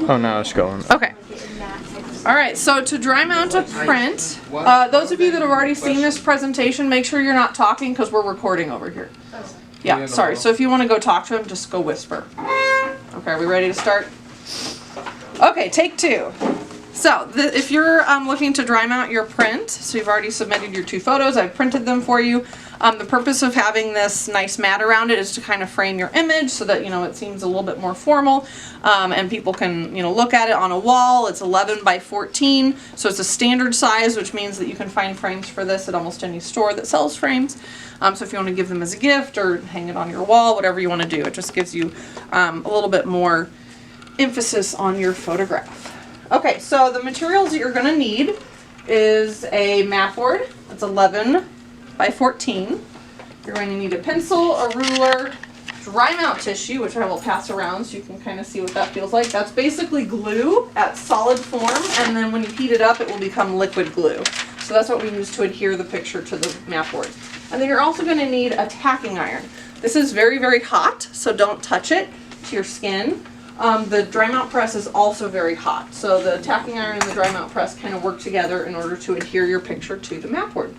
Oh, now it's going. Okay. All right, so to dry mount a print, those of you that have already seen this presentation, make sure you're not talking because we're recording over here. Yeah, sorry. So if you want to go talk to him, just go whisper. Okay, are we ready to start? Okay, take 2. So if you're looking to dry mount your print, so you've already submitted your 2 photos, I've printed them for you. The purpose of having this nice mat around it is to kind of frame your image so that, you know, it seems a little bit more formal, and people can, you know, look at it on a wall. It's 11 by 14, so it's a standard size, which means that you can find frames for this at almost any store that sells frames. So if you want to give them as a gift or hang it on your wall, whatever you want to do, it just gives you a little bit more emphasis on your photograph. Okay, so the materials that you're going to need is a mat board. It's 11 by 14. You're going to need a pencil, a ruler, dry mount tissue, which I will pass around so you can kind of see what that feels like. That's basically glue at solid form, and then when you heat it up, it will become liquid glue. So that's what we use to adhere the picture to the mat board. And then you're also going to need a tacking iron. This is very, very hot, so don't touch it to your skin. The dry mount press is also very hot, so the tacking iron and the dry mount press kind of work together in order to adhere your picture to the mat board.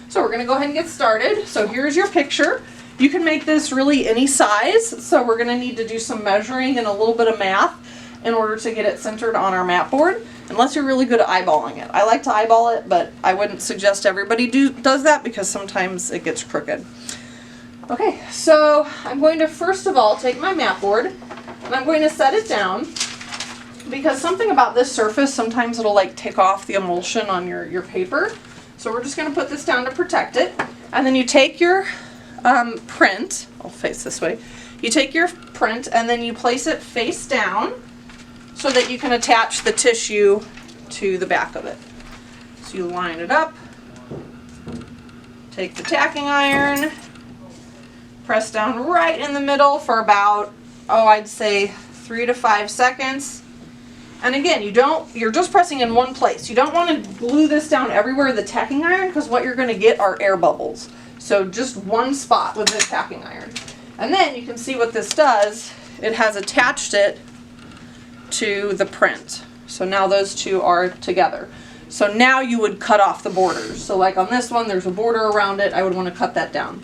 So we're going to go ahead and get started. So here's your picture. You can make this really any size, so we're going to need to do some measuring and a little bit of math in order to get it centered on our mat board, unless you're really good at eyeballing it. I like to eyeball it, but I wouldn't suggest everybody does that because sometimes it gets crooked. Okay, so I'm going to first of all take my mat board and I'm going to set it down, because something about this surface, sometimes it'll like take off the emulsion on your paper. So we're just going to put this down to protect it. And then you take your print, I'll face this way, you take your print and then you place it face down so that you can attach the tissue to the back of it. So you line it up, take the tacking iron, press down right in the middle for about, I'd say 3 to 5 seconds. And again, you're just pressing in one place. You don't want to glue this down everywhere with the tacking iron, because what you're going to get are air bubbles. So just one spot with the tacking iron. And then you can see what this does. It has attached it to the print. So now those two are together. So now you would cut off the borders. So like on this one, there's a border around it. I would want to cut that down.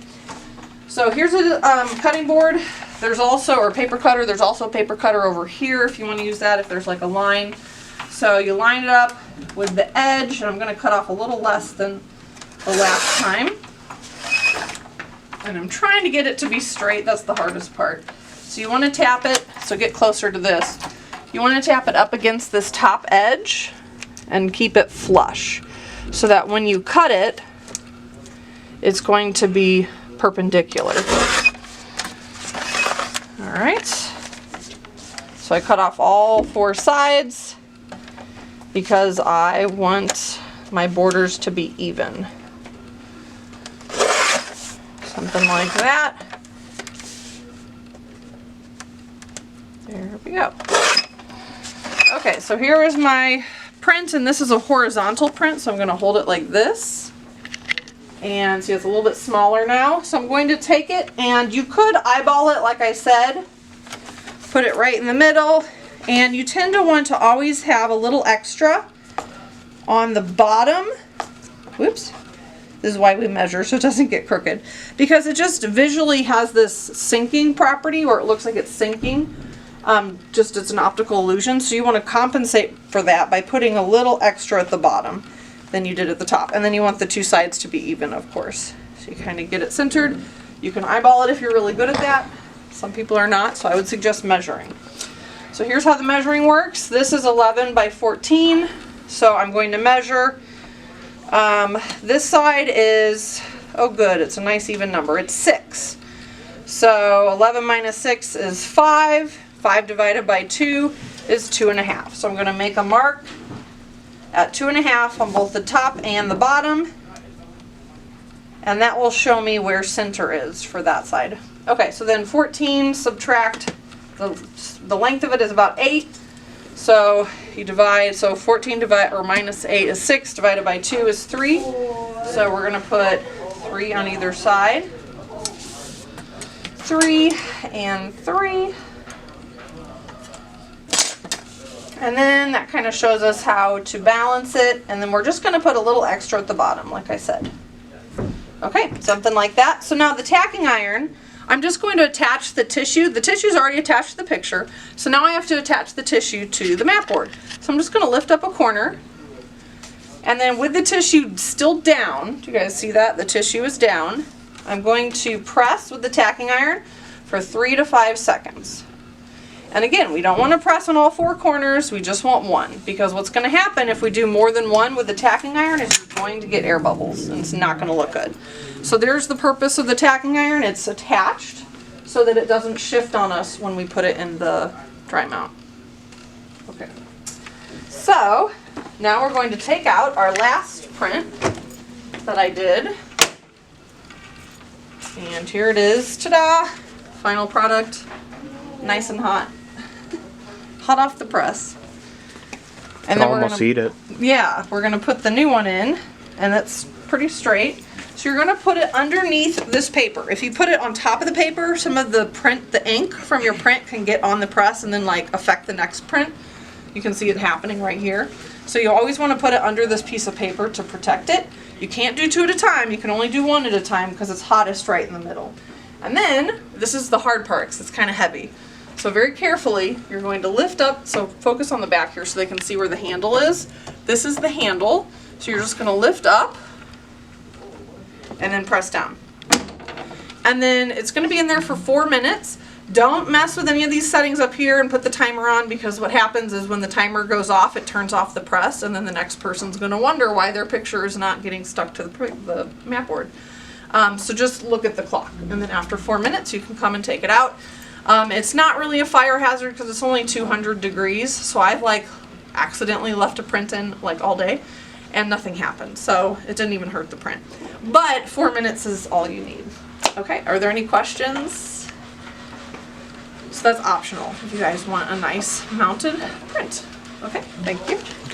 So here's a cutting board. There's also, or paper cutter, there's also a paper cutter over here if you want to use that, if there's like a line. So you line it up with the edge, and I'm going to cut off a little less than the last time. And I'm trying to get it to be straight, that's the hardest part. So you want to tap it, so get closer to this. You want to tap it up against this top edge and keep it flush, so that when you cut it, it's going to be perpendicular. Alright, so I cut off all 4 sides because I want my borders to be even. Something like that. There we go. Okay, so here is my print, and this is a horizontal print, so I'm going to hold it like this. And see, it's a little bit smaller now. So I'm going to take it, and you could eyeball it like I said. Put it right in the middle. And you tend to want to always have a little extra on the bottom. Whoops. This is why we measure, so it doesn't get crooked. Because it just visually has this sinking property, or it looks like it's sinking. Just it's an optical illusion. So you want to compensate for that by putting a little extra at the bottom than you did at the top. And then you want the 2 sides to be even, of course. So you kind of get it centered. You can eyeball it if you're really good at that. Some people are not, so I would suggest measuring. So here's how the measuring works. This is 11 by 14. So I'm going to measure. This side is, oh good, it's a nice even number. It's 6. So 11 minus 6 is 5. 5 divided by 2 is 2.5. So I'm going to make a mark at 2.5 on both the top and the bottom, and that will show me where center is for that side. Okay, so then 14 subtract, the length of it is about 8, so you divide, so 14 minus 8 is 6, divided by 2 is 3, so we're going to put 3 on either side. 3 and 3. And then that kind of shows us how to balance it. And then we're just going to put a little extra at the bottom, like I said. Okay, something like that. So now the tacking iron, I'm just going to attach the tissue. The tissue is already attached to the picture. So now I have to attach the tissue to the mat board. So I'm just going to lift up a corner. And then with the tissue still down, do you guys see that? The tissue is down. I'm going to press with the tacking iron for 3 to 5 seconds. And again, we don't want to press on all 4 corners, we just want one. Because what's going to happen if we do more than one with the tacking iron is you're going to get air bubbles and it's not going to look good. So there's the purpose of the tacking iron. It's attached so that it doesn't shift on us when we put it in the dry mount. Okay. So now we're going to take out our last print that I did. And here it is. Ta-da! Final product. Nice and hot. Hot off the press. And then almost eat it. Yeah, we're gonna put the new one in, and it's pretty straight. So you're gonna put it underneath this paper. If you put it on top of the paper, some of the print, the ink from your print can get on the press and then like affect the next print. You can see it happening right here. So you always want to put it under this piece of paper to protect it. You can't do 2 at a time. You can only do 1 at a time because it's hottest right in the middle. And then this is the hard part because it's kind of heavy. So very carefully, you're going to lift up, so focus on the back here so they can see where the handle is. This is the handle, so you're just going to lift up and then press down. And then it's going to be in there for 4 minutes. Don't mess with any of these settings up here and put the timer on, because what happens is when the timer goes off, it turns off the press, and then the next person's going to wonder why their picture is not getting stuck to the mat board. So just look at the clock, and then after 4 minutes, you can come and take it out. It's not really a fire hazard because it's only 200 degrees, so I've like accidentally left a print in like all day and nothing happened, so it didn't even hurt the print. But 4 minutes is all you need. Okay, are there any questions? So that's optional if you guys want a nice mounted print. Okay, thank you.